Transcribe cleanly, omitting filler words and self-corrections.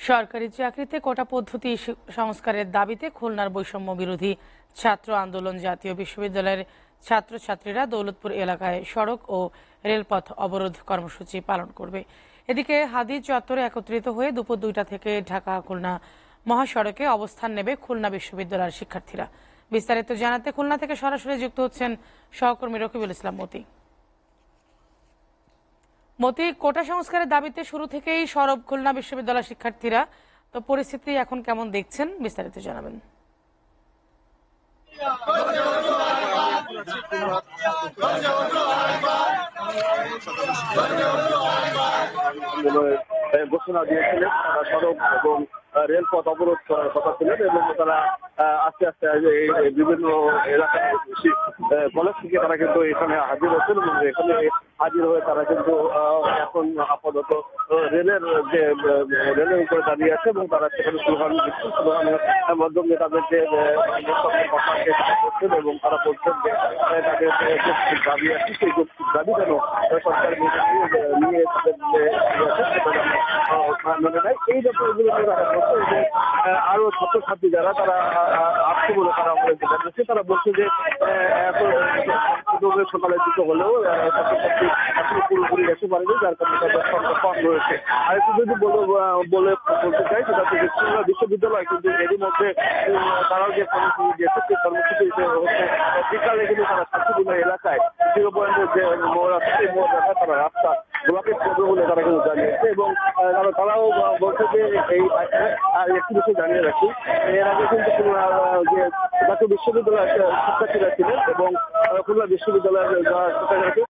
সরকারি চাকরিতে কোটা পদ্ধতি সংস্কারের দাবিতে খুলনার বৈষম্য বিরোধী ছাত্র আন্দোলন জাতীয় বিশ্ববিদ্যালয়ের ছাত্রছাত্রীরা দৌলতপুর এলাকায় সড়ক ও রেলপথ অবরোধ কর্মসূচি পালন করবে। এদিকে হাদি চত্বরে একত্রিত হয়ে দুপুর 2টা থেকে ঢাকা খুলনা মহাসড়কে অবস্থান নেবে খুলনা বিশ্ববিদ্যালয়ের শিক্ষার্থীরা। বিস্তারিত জানাতে খুলনা থেকে সরাসরি যুক্ত হচ্ছেন সহকর্মী রকিবুল ইসলাম মতি। কোটা সংস্কারের দাবিতে শুরু থেকেই সরব খুলনা বিশ্ববিদ্যালয়ের শিক্ষার্থীরা। তো পরিস্থিতি এখন কেমন দেখছেন, বিস্তারিত জানাবেন। ঘোষণা দিয়েছিলেন তারা সড়ক এবং রেলপথ অবরোধ করার কথা ছিলেন এবং তারা আস্তে আস্তে বিভিন্ন এলাকার কলেজ থেকে তারা কিন্তু এখানে হাজির হচ্ছেন এবং এখানে হাজির হয়ে তারা কিন্তু এখন আপাতত রেলের উপরে দাঁড়িয়ে আছে এবং তারা সেখানে স্লোগানের মাধ্যমে তাদের যে কথা করছেন এবং তারা বলছেন যে তাদের যৌক্তিক দাবি আছে সেই যৌক্তিক দাবি যেন সরকার নিয়ে তাদের মানে নেয়। এই ব্যাপারগুলো নিয়ে তারা বলছে যে আরো ছাত্রছাত্রী যারা তারা আসছে বলে তারা আমাদেরকে জানিয়েছে। তারা বলছে যে সকালে দুটো হলেও ছাত্রছাত্রী এখনো পুরোপুরি এসে পারেনি, যার কারণে তাদের সংখ্যা কম রয়েছে। আর একটু যদি বলতে চাই সেটা হচ্ছে যে খুলনা বিশ্ববিদ্যালয় কিন্তু এরই মধ্যে তারাও যে কর্মসূচি দিয়েছে সেই কর্মসূচি হচ্ছে বিকালে কিন্তু তারা ছাত্রীগুলো এলাকায় 0 পয়েন্টের যে মোড় আছে সেই মোড় এলাকায় তারা রাস্তা ব্লকেট করবে বলে তারা কিন্তু জানিয়েছে এবং তারাও বলছে যে এই একটি বিষয় জানিয়ে রাখি, এর আগে কিন্তু যে জাতীয় বিশ্ববিদ্যালয়ের শিক্ষার্থীরা ছিলেন এবং খুলনা বিশ্ববিদ্যালয়ের যারা শিক্ষার্থী